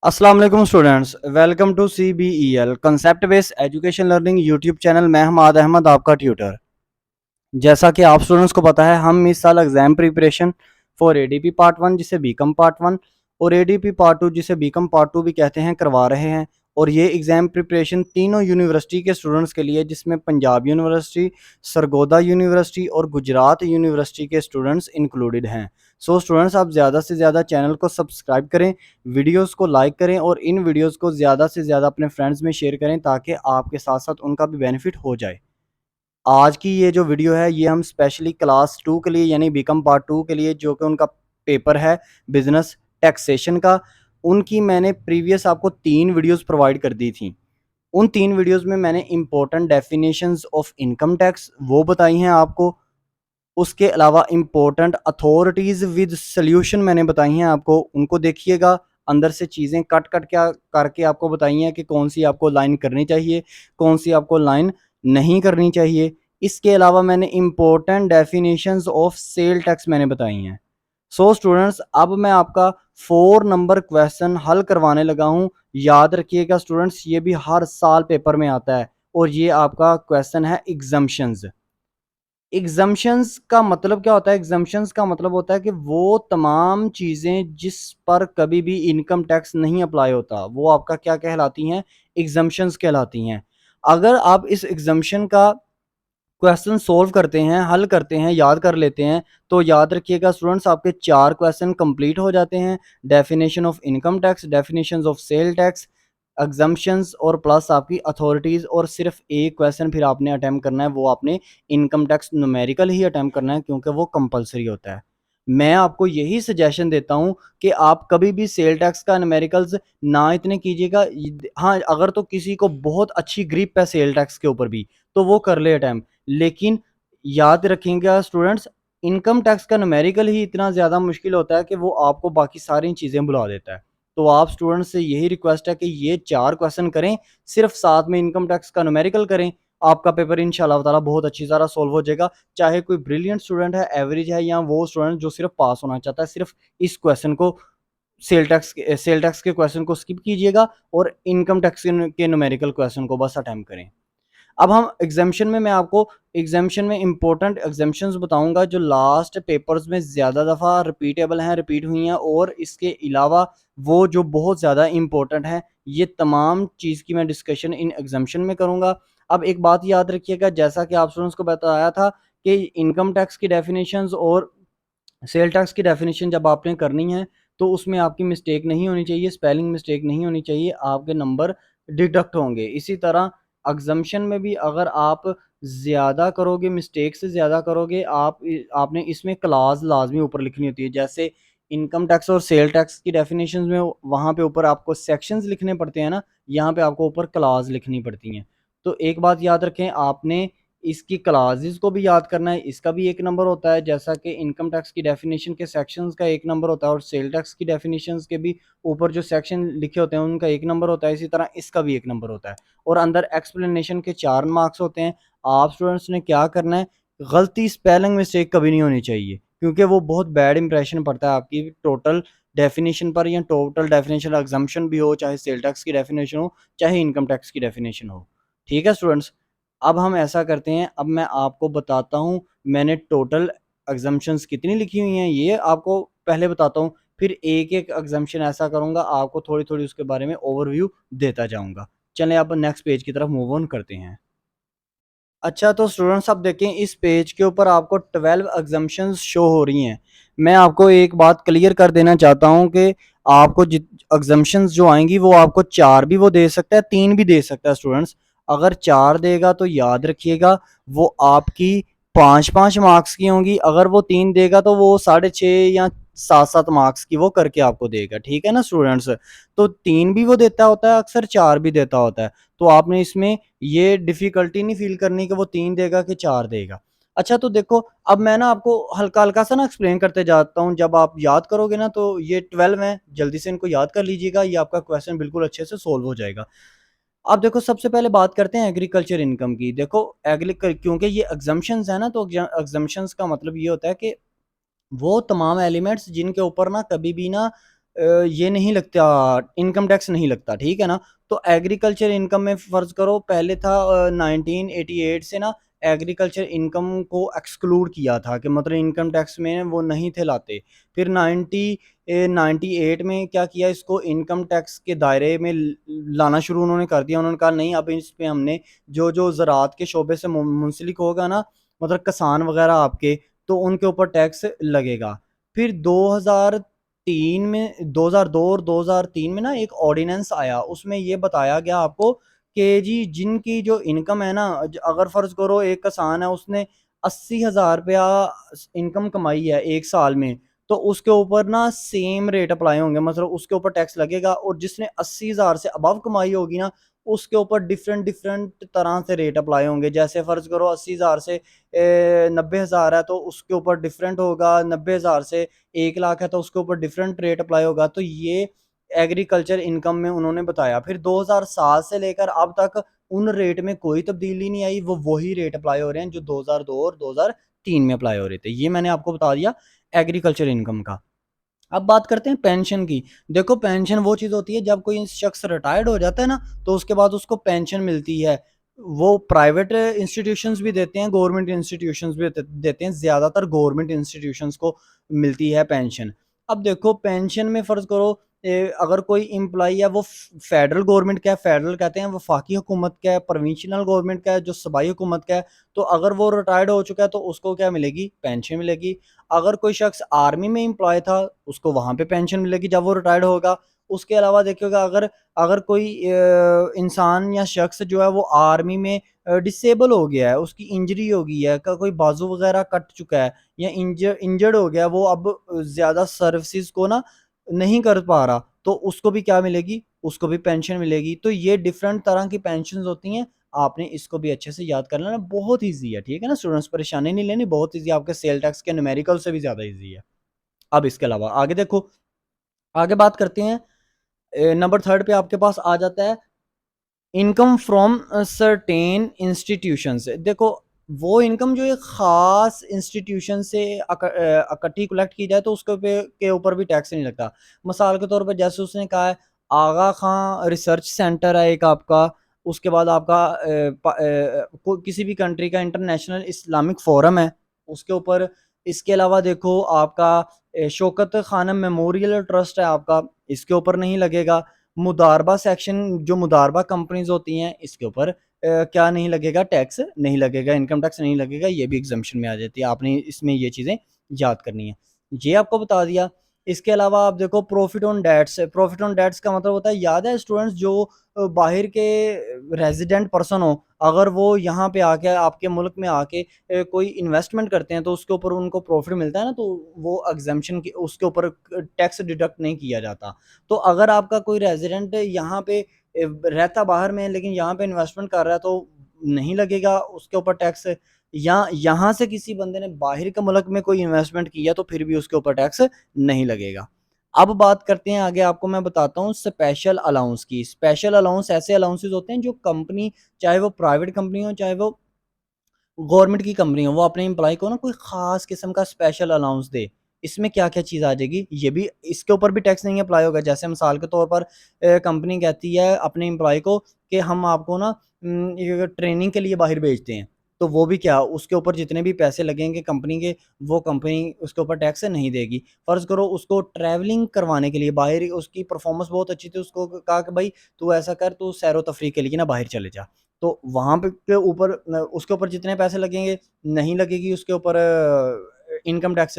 अस्सलाम वालेकुम students, welcome to CBEL concept based education learning YouTube channel. मैं हमाद अहमद, आपका ट्यूटर। जैसा कि आप स्टूडेंट्स को पता है, हम इस साल exam preparation for ADP part 1 जिसे बीकम पार्ट 1 और ADP पार्ट 2 जिसे बीकम पार्ट 2 भी कहते हैं करवा रहे हैं। और ये एग्ज़ाम प्रिपरेशन तीनों यूनिवर्सिटी के स्टूडेंट्स के लिए, जिसमें पंजाब यूनिवर्सिटी, सरगोदा यूनिवर्सिटी और गुजरात यूनिवर्सिटी के स्टूडेंट्स इंक्लूडेड हैं। सो स्टूडेंट्स, आप ज़्यादा से ज़्यादा चैनल को सब्सक्राइब करें, वीडियोस को लाइक करें और इन वीडियोस को ज़्यादा से ज़्यादा अपने फ्रेंड्स में शेयर करें ताकि आपके साथ साथ उनका भी बेनिफिट हो जाए। आज की ये जो वीडियो है, ये हम स्पेशली क्लास 2 के लिए यानी बीकॉम पार्ट 2 के लिए, जो कि उनका पेपर है बिजनेस टैक्सेशन का, उनकी मैंने प्रीवियस आपको 3 वीडियोस प्रोवाइड कर दी थी। उन 3 वीडियोस में मैंने important definitions of income tax वो बताई हैं आपको। उसके अलावा इंपॉर्टेंट अथॉरिटीज़ विद सॉल्यूशन मैंने बताई हैं आपको, उनको देखिएगा। अंदर से चीज़ें कट कट क्या करके आपको बताई हैं कि कौन सी आपको लाइन करनी चाहिए, कौन सी आपको लाइन नहीं करनी चाहिए। इसके अलावा मैंने important definitions of sale tax मैंने बताई हैं। सो स्टूडेंट्स, अब मैं आपका 4 नंबर क्वेश्चन हल करवाने लगा हूँ। याद रखिएगा स्टूडेंट्स, ये भी हर साल पेपर में आता है और ये आपका क्वेश्चन है एग्जम्पशंस। एग्जम्पशंस का मतलब क्या होता है? एग्जम्पशंस का मतलब होता है कि वो तमाम चीज़ें जिस पर कभी भी इनकम टैक्स नहीं अप्लाई होता, वो आपका क्या कहलाती हैं? एग्जम्पशंस कहलाती हैं। अगर आप इस एग्जम्पशन का क्वेश्चन सॉल्व करते हैं, हल करते हैं, याद कर लेते हैं, तो याद रखिएगा स्टूडेंट्स, आपके 4 क्वेश्चन कंप्लीट हो जाते हैं। Definition of income tax, definitions of sale tax, exemptions और प्लस आपकी अथॉरिटीज़। और सिर्फ एक क्वेश्चन फिर आपने अटेम्प्ट करना है, वो आपने इनकम टैक्स न्यूमेरिकल ही अटेम्प्ट करना है क्योंकि वो कंपलसरी होता है। मैं आपको यही सजेशन देता हूँ कि आप कभी भी सेल टैक्स का न्यूमेरिकल्स ना इतने कीजिएगा। हाँ, अगर तो किसी को बहुत अच्छी ग्रिप है सेल टैक्स के ऊपर भी, तो वो कर ले अटेम्प्ट। लेकिन याद रखिएगा स्टूडेंट्स, इनकम टैक्स का न्यूमेरिकल ही इतना ज़्यादा मुश्किल होता है कि वो आपको बाकी सारी चीज़ें भुला देता है। तो आप स्टूडेंट्स से यही रिक्वेस्ट है कि ये 4 क्वेश्चन करें, सिर्फ साथ में इनकम टैक्स का न्यूमेरिकल करें। आपका पेपर इंशाल्लाह ताला बहुत अच्छी तरह सॉल्व हो जाएगा। चाहे कोई ब्रिलियंट स्टूडेंट है, एवरेज है, या वो स्टूडेंट जो सिर्फ पास होना चाहता है, सिर्फ इस क्वेश्चन को, सेल टैक्स के क्वेश्चन को स्किप कीजिएगा और इनकम टैक्स के न्यूमेरिकल क्वेश्चन को बस अटेम्प्ट करें। अब हम एग्जाम्शन में, मैं आपको एग्जाम्शन में इंपॉर्टेंट एग्जाम्शंस बताऊंगा जो लास्ट पेपर्स में ज़्यादा दफ़ा रिपीटेबल हैं, रिपीट हुई हैं, और इसके अलावा वो जो बहुत ज़्यादा इंपॉर्टेंट है। ये तमाम चीज़ की मैं डिस्कशन इन एग्जाम्शन में करूंगा। अब एक बात याद रखिएगा, जैसा कि आप स्टूडेंट्स को बताया था कि इनकम टैक्स की डेफिनेशंस और सेल टैक्स की डेफिनेशन जब आपने करनी है, तो उसमें आपकी मिस्टेक नहीं होनी चाहिए, स्पेलिंग मिस्टेक नहीं होनी चाहिए, आपके नंबर डिडक्ट होंगे। इसी तरह एग्जम्पशन में भी अगर आप ज़्यादा करोगे, मिस्टेक से ज़्यादा करोगे, आपने इसमें क्लास लाजमी ऊपर लिखनी होती है। जैसे इनकम टैक्स और सेल टैक्स की डेफिनेशन में वहाँ पे ऊपर आपको सेक्शंस लिखने पड़ते हैं ना, यहाँ पे आपको ऊपर क्लास लिखनी पड़ती हैं। तो एक बात याद रखें, आपने इसकी क्लासेस को भी याद करना है, इसका भी एक नंबर होता है। जैसा कि इनकम टैक्स की डेफिनेशन के सेक्शंस का एक नंबर होता है और सेल टैक्स की डेफिनेशंस के भी ऊपर जो सेक्शन लिखे होते हैं उनका एक नंबर होता है, इसी तरह इसका भी एक नंबर होता है। और अंदर एक्सप्लेनेशन के 4 मार्क्स होते हैं। आप स्टूडेंट्स ने क्या करना है, गलती स्पेलिंग मिस्टेक कभी नहीं होनी चाहिए क्योंकि वो बहुत बैड इंप्रेशन पड़ता है आपकी टोटल डेफिनेशन पर, या टोटल डेफिनेशन एग्जाम्पशन भी हो, चाहे सेल टैक्स की डेफिनेशन हो, चाहे इनकम टैक्स की डेफिनेशन हो। ठीक है स्टूडेंट्स, अब हम ऐसा करते हैं, अब मैं आपको बताता हूँ मैंने टोटल एग्जम्पशंस कितनी लिखी हुई हैं, ये आपको पहले बताता हूँ। फिर एक एक एग्जम्पशन ऐसा करूँगा, आपको थोड़ी थोड़ी उसके बारे में ओवरव्यू देता जाऊँगा। चलें अब नेक्स्ट पेज की तरफ मूव ऑन करते हैं। अच्छा, तो स्टूडेंट्स अब देखें, इस पेज के ऊपर आपको 12 एग्जम्पशंस शो हो रही हैं। मैं आपको एक बात क्लियर कर देना चाहता हूँ कि आपको जित एग्जम्पशंस जो आएंगी वो आपको 4 भी वो दे सकता है, 3 भी दे सकता है स्टूडेंट्स। अगर 4 देगा तो याद रखिएगा वो आपकी 5-5 मार्क्स की होंगी, अगर वो 3 देगा तो वो 6.5 या 7-7 मार्क्स की वो करके आपको देगा। ठीक है ना स्टूडेंट्स? तो 3 भी वो देता होता है अक्सर, 4 भी देता होता है। तो आपने इसमें ये डिफ़िकल्टी नहीं फ़ील करनी कि वो 3 देगा कि 4 देगा। अच्छा, तो देखो, अब मैं ना आपको हल्का-हल्का सा ना एक्सप्लेन करते जाता हूँ, जब आप याद करोगे ना तो ये 12 हैं, जल्दी से इनको याद कर लीजिएगा, ये आपका क्वेश्चन बिल्कुल अच्छे से सॉल्व हो जाएगा। अब देखो, सबसे पहले बात करते हैं एग्रीकल्चर इनकम की। देखो, एग्रीकल क्योंकि ये एग्ज़म्पशंस है ना, तो एग्ज़म्पशंस का मतलब ये होता है कि वो तमाम एलिमेंट्स जिनके ऊपर ना कभी भी ना ये नहीं लगता, इनकम टैक्स नहीं लगता, ठीक है ना। तो एग्रीकल्चर इनकम में फ़र्ज़ करो पहले था 1988 से ना एग्रीकल्चर इनकम को एक्सक्लूड किया था कि मतलब इनकम टैक्स में वो नहीं थे लाते। फिर 98 में क्या किया, इसको इनकम टैक्स के दायरे में लाना शुरू उन्होंने कर दिया। उन्होंने कहा नहीं, अब इस पे हमने जो ज़राअत के शोबे से मुंसलिक होगा ना, मतलब किसान वगैरह आपके, तो उनके ऊपर टैक्स लगेगा। फिर 2003 में, 2002 और 2003 में ना एक ऑर्डिनेंस आया, उसमें ये बताया गया आपको कि जी जिनकी जो इनकम है ना, अगर फ़र्ज़ करो एक किसान है, उसने 80,000 रुपया इनकम कमाई है एक साल में, तो उसके ऊपर ना सेम रेट अप्लाई होंगे, मतलब उसके ऊपर टैक्स लगेगा। और जिसने 80,000 से अबव कमाई होगी ना, उसके ऊपर डिफरेंट डिफरेंट तरह से रेट अप्लाई होंगे। जैसे फ़र्ज़ करो 80,000 से 90,000 है तो उसके ऊपर डिफरेंट होगा, 90,000 से 1 लाख है तो उसके ऊपर डिफरेंट रेट अप्लाई होगा। तो ये एग्रीकल्चर इनकम में उन्होंने बताया। फिर 2007 से लेकर अब तक उन रेट में कोई तब्दीली नहीं आई, वो वही रेट अप्लाई हो रहे हैं जो 2002 और 2003 में अप्लाई हो रहे थे। ये मैंने आपको बता दिया एग्रीकल्चर इनकम का। अब बात करते हैं पेंशन की। देखो पेंशन वो चीज़ होती है, जब कोई शख्स रिटायर्ड हो जाता है ना, तो उसके बाद उसको पेंशन मिलती है। वो प्राइवेट इंस्टीट्यूशंस भी देते हैं, गवर्नमेंट इंस्टीट्यूशंस भी देते हैं। ज़्यादातर गवर्नमेंट इंस्टीट्यूशंस को मिलती है पेंशन। अब देखो पेंशन में फ़र्ज़ करो अगर कोई एम्प्लॉयी है वो फेडरल गवर्नमेंट का है, फेडरल कहते हैं, वफाकी हुकूमत का है, प्रोविंशियल गवर्नमेंट का है, जो सूबाई हुकूमत का है, तो अगर वो रिटायर्ड हो चुका है तो उसको क्या मिलेगी? पेंशन मिलेगी। अगर कोई शख्स आर्मी में एम्प्लॉय था, उसको वहाँ पे पेंशन मिलेगी जब वो रिटायर्ड होगा। उसके अलावा देखिएगा, अगर अगर कोई इंसान या शख्स जो है वो आर्मी में डिसेबल हो गया है, उसकी इंजरी हो गई है, कोई बाजू वगैरह कट चुका है या इंजर्ड हो गया, वो अब ज़्यादा सर्विसेज को ना नहीं कर पा रहा, तो उसको भी क्या मिलेगी? उसको भी पेंशन मिलेगी। तो ये डिफरेंट तरह की पेंशन्स होती हैं। आपने इसको भी अच्छे से याद कर लेना, बहुत ईज़ी है, ठीक है ना स्टूडेंट्स, परेशानी नहीं लेनी, बहुत ईज़ी, आपके सेल टैक्स के न्यूमेरिकल से भी ज़्यादा ईज़ी है। अब इसके अलावा आगे देखो, आगे बात करते हैं। नंबर 3 पे आपके पास आ जाता है इनकम फ्रॉम सर्टेन इंस्टीट्यूशंस। देखो वो इनकम जो एक ख़ास इंस्टीट्यूशन से इकट्ठी कलेक्ट की जाए तो उसके के ऊपर भी टैक्स नहीं लगता। मिसाल के तौर पे जैसे उसने कहा है, आगा खां रिसर्च सेंटर है एक आपका, उसके बाद आपका किसी भी कंट्री का इंटरनेशनल इस्लामिक फोरम है, उसके ऊपर। इसके अलावा देखो आपका शौकत खानम मेमोरियल ट्रस्ट है आपका, इसके ऊपर नहीं लगेगा। मुदारबा सेक्शन, जो मुदारबा कंपनीज़ होती हैं, इसके ऊपर क्या नहीं लगेगा? टैक्स नहीं लगेगा, इनकम टैक्स नहीं लगेगा, ये भी एग्ज़म्पशन में आ जाती है। आपने इसमें ये चीज़ें याद करनी है। ये आपको बता दिया। इसके अलावा आप देखो प्रॉफ़िट ऑन डेट्स का मतलब होता है, याद है स्टूडेंट्स, जो बाहर के रेज़िडेंट पर्सन हो, अगर वो यहाँ पे आके आपके मुल्क में आके कोई इन्वेस्टमेंट करते हैं तो उसके ऊपर उनको प्रॉफ़िट मिलता है ना, तो वो एग्ज़म्पशन की उसके ऊपर टैक्स डिडक्ट नहीं किया जाता। तो अगर आपका कोई रेज़िडेंट यहाँ पे रहता बाहर में है लेकिन यहाँ पे इन्वेस्टमेंट कर रहा है तो नहीं लगेगा उसके ऊपर टैक्स। या यहाँ से किसी बंदे ने बाहर के मुल्क में कोई इन्वेस्टमेंट किया तो फिर भी उसके ऊपर टैक्स नहीं लगेगा। अब बात करते हैं आगे, आपको मैं बताता हूँ स्पेशल अलाउंस की। स्पेशल अलाउंस ऐसे अलाउंसेस होते हैं जो कंपनी, चाहे वो प्राइवेट कंपनी हो, चाहे वो गवर्नमेंट की कंपनी हो, वो अपने एम्प्लॉयी को ना कोई ख़ास किस्म का स्पेशल अलाउंस दे। इसमें क्या-क्या चीज़ आ जाएगी? ये भी, इसके ऊपर भी टैक्स नहीं अप्लाई होगा। जैसे मिसाल के तौर पर कंपनी कहती है अपने एम्प्लॉयी को कि हम आपको ना ये ट्रेनिंग के लिए बाहर भेजते हैं। तो वो भी क्या, उसके ऊपर जितने भी पैसे लगेंगे कंपनी के, वो कंपनी उसके ऊपर टैक्स नहीं देगी। फ़र्ज़ करो उसको ट्रैवलिंग करवाने के लिए बाहर, उसकी परफ़ॉर्मेंस बहुत अच्छी थी, उसको कहा कि भाई तू ऐसा कर, तू सैरो-तफ़रीह के लिए ना बाहर चले जा। तो वहाँ पे के ऊपर उसके ऊपर जितने पैसे लगेंगे, नहीं लगेगी उसके ऊपर इनकम टैक्स।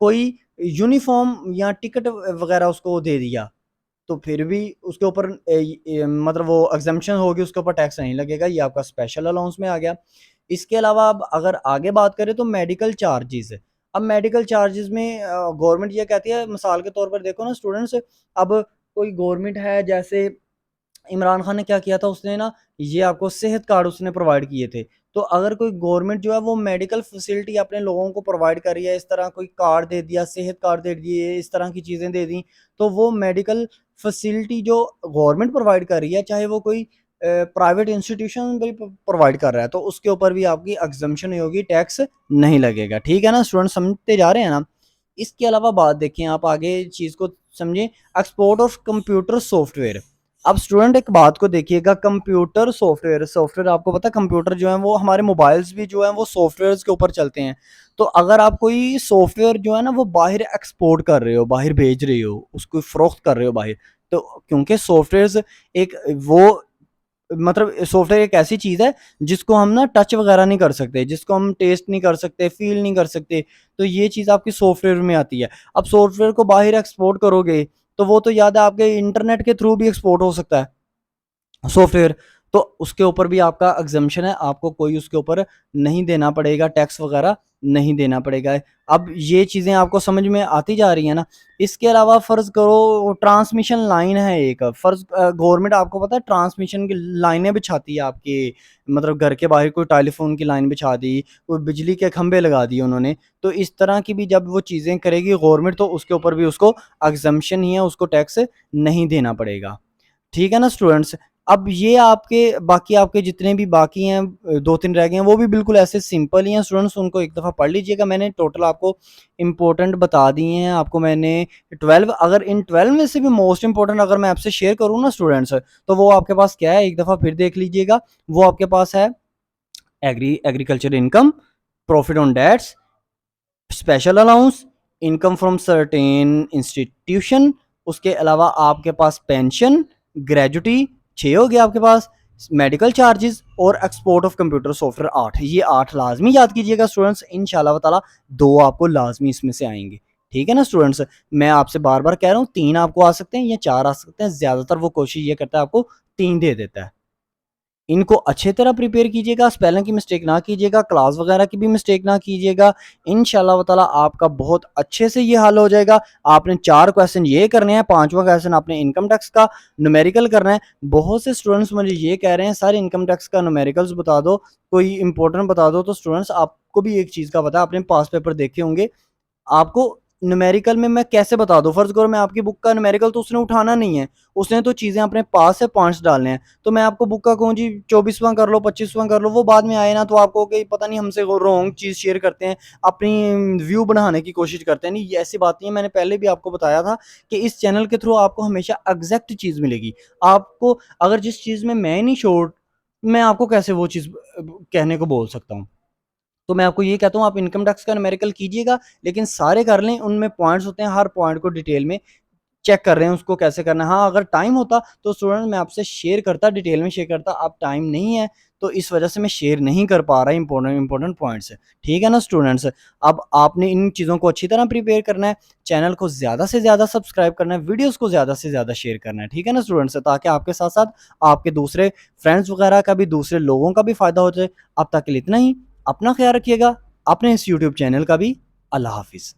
कोई यूनिफ़ॉर्म या टिकट वग़ैरह उसको दे दिया, तो फिर भी उसके ऊपर मतलब वो एग्ज़म्पशन होगी, उसके ऊपर टैक्स नहीं लगेगा, ये आपका स्पेशल अलाउंस में आ गया। इसके अलावा अब अगर आगे बात करें तो मेडिकल चार्जेज़। अब मेडिकल चार्जेज़ में गवर्नमेंट ये कहती है, मिसाल के तौर पर देखो ना स्टूडेंट्स, अब कोई गवर्नमेंट है, जैसे इमरान खान ने क्या किया था, उसने ना ये आपको सेहत कार्ड उसने प्रोवाइड किए थे। तो अगर कोई गवर्नमेंट जो है वो मेडिकल फैसिलिटी अपने लोगों को प्रोवाइड कर रही है, इस तरह कोई कार्ड दे दिया, सेहत कार्ड दे दिए, इस तरह की चीज़ें दे दी, तो वो मेडिकल फैसिलिटी जो गवर्नमेंट प्रोवाइड कर रही है, चाहे वो कोई प्राइवेट इंस्टीट्यूशन भी प्रोवाइड कर रहा है, तो उसके ऊपर भी आपकी एग्जम्पशन होगी, टैक्स नहीं लगेगा। ठीक है ना स्टूडेंट, समझते जा रहे हैं ना। इसके अलावा बात देखें आप आगे चीज़ को, समझे, एक्सपोर्ट ऑफ कंप्यूटर सॉफ्टवेयर। अब स्टूडेंट एक बात को देखिएगा, कंप्यूटर सॉफ्टवेयर, सॉफ्टवेयर आपको पता है कंप्यूटर जो है वो हमारे मोबाइल्स भी जो है वो सॉफ्टवेयर के ऊपर चलते हैं। तो अगर आप कोई सॉफ्टवेयर जो है ना वो बाहर एक्सपोर्ट कर रहे हो, बाहर भेज रहे हो, उसको फरोख्त कर रहे हो बाहर, तो क्योंकि सॉफ्टवेयर एक वो मतलब सॉफ्टवेयर एक ऐसी चीज़ है जिसको हम ना टच वगैरह नहीं कर सकते, जिसको हम टेस्ट नहीं कर सकते, फील नहीं कर सकते। तो ये चीज़ आपकी सॉफ्टवेयर में आती है। अब सॉफ्टवेयर को बाहर एक्सपोर्ट करोगे तो वो तो याद है आपके इंटरनेट के थ्रू भी एक्सपोर्ट हो सकता है सॉफ्टवेयर। तो उसके ऊपर भी आपका एग्जम्पशन है, आपको कोई उसके ऊपर नहीं देना पड़ेगा, टैक्स वगैरह नहीं देना पड़ेगा। अब ये चीज़ें आपको समझ में आती जा रही है ना। इसके अलावा फ़र्ज़ करो ट्रांसमिशन लाइन है एक, फ़र्ज़ गवर्नमेंट आपको पता है ट्रांसमिशन की लाइनें बिछाती है आपके, मतलब घर के बाहर कोई टेलीफोन की लाइन बिछा दी, कोई बिजली के खंभे लगा दिए उन्होंने। तो इस तरह की भी जब वो चीज़ें करेगी गवर्नमेंट तो उसके ऊपर भी उसको एग्जम्पशन ही है, उसको टैक्स नहीं देना पड़ेगा। ठीक है ना स्टूडेंट्स। अब ये आपके बाकी आपके जितने भी बाकी हैं 2-3 रह गए हैं वो भी बिल्कुल ऐसे सिंपल ही हैं स्टूडेंट्स, उनको एक दफ़ा पढ़ लीजिएगा। मैंने टोटल आपको इम्पोर्टेंट बता दिए हैं। आपको मैंने 12, अगर इन 12 में से भी मोस्ट इम्पोर्टेंट अगर मैं आपसे शेयर करूँ ना स्टूडेंट्स, तो वो आपके पास क्या है, एक दफ़ा फिर देख लीजिएगा। वो आपके पास है agriculture income, profit on dates, special allowance, income from certain institution, उसके अलावा आपके पास पेंशन, ग्रेजुटी 6 हो गया आपके पास, मेडिकल चार्जेस और एक्सपोर्ट ऑफ कंप्यूटर सॉफ्टवेयर 8। ये 8 लाजमी याद कीजिएगा स्टूडेंट्स, इंशाल्लाह ताला 2 आपको लाजमी इसमें से आएंगे। ठीक है ना स्टूडेंट्स। मैं आपसे बार बार कह रहा हूँ 3 आपको आ सकते हैं या 4 आ सकते हैं, ज़्यादातर वो कोशिश ये करता है आपको 3 दे देता है। इनको अच्छे तरह प्रिपेयर कीजिएगा, स्पेलिंग की मिस्टेक ना कीजिएगा, क्लास वगैरह की भी मिस्टेक ना कीजिएगा। इंशाल्लाह ताला आपका बहुत अच्छे से ये हल हो जाएगा। आपने 4 क्वेश्चन ये करने हैं, 5वां क्वेश्चन आपने इनकम टैक्स का न्यूमेरिकल करना है। बहुत से स्टूडेंट्स मुझे ये कह रहे हैं सर इनकम टैक्स का न्यूमेरिकल्स बता दो, कोई इंपॉर्टेंट बता दो। तो स्टूडेंट्स आपको भी एक चीज़ का पता है, आपने पास पेपर देखे होंगे, आपको न्यूमेरिकल में मैं कैसे बता दूँ? फ़र्ज़ करो मैं आपकी बुक का न्यूमेरिकल तो उसने उठाना नहीं है, उसने तो चीज़ें अपने पास से पॉइंट्स डालने हैं। तो मैं आपको बुक का कहूँ जी 24वाँ कर लो, 25वाँ कर लो, वो बाद में आए ना तो आपको कि पता नहीं हमसे वो रॉन्ग चीज़ शेयर करते हैं, अपनी व्यू बढ़ाने की कोशिश करते हैं। नहीं, ये ऐसी बात नहीं है, मैंने पहले भी आपको बताया था कि इस चैनल के थ्रू आपको हमेशा एग्ज़ैक्ट चीज़ मिलेगी। आपको अगर जिस चीज़ में मैं नहीं श्योर, मैं आपको कैसे वो चीज़ कहने को बोल सकता हूँ? तो मैं आपको ये कहता हूँ आप इनकम टैक्स का न्यूमेरिकल कीजिएगा, लेकिन सारे कर लें, उनमें पॉइंट्स होते हैं, हर पॉइंट को डिटेल में चेक कर रहे हैं उसको कैसे करना है। हाँ, अगर टाइम होता तो स्टूडेंट मैं आपसे शेयर करता, डिटेल में शेयर करता, अब टाइम नहीं है तो इस वजह से मैं शेयर नहीं कर पा रहा इंपॉर्टेंट पॉइंट्स। ठीक है ना स्टूडेंट्स। अब आपने इन चीज़ों को अच्छी तरह प्रिपेयर करना है, चैनल को ज़्यादा से ज़्यादा सब्सक्राइब करना है, वीडियोज़ को ज़्यादा से ज़्यादा शेयर करना है। ठीक है ना स्टूडेंट्स, ताकि आपके साथ-साथ आपके दूसरे फ्रेंड्स वगैरह का भी, दूसरे लोगों का भी फ़ायदा हो जाए। अब तक के लिए इतना ही, अपना ख़्याल रखिएगा, अपने इस यूट्यूब चैनल का भी। अल्लाह हाफ़िज़।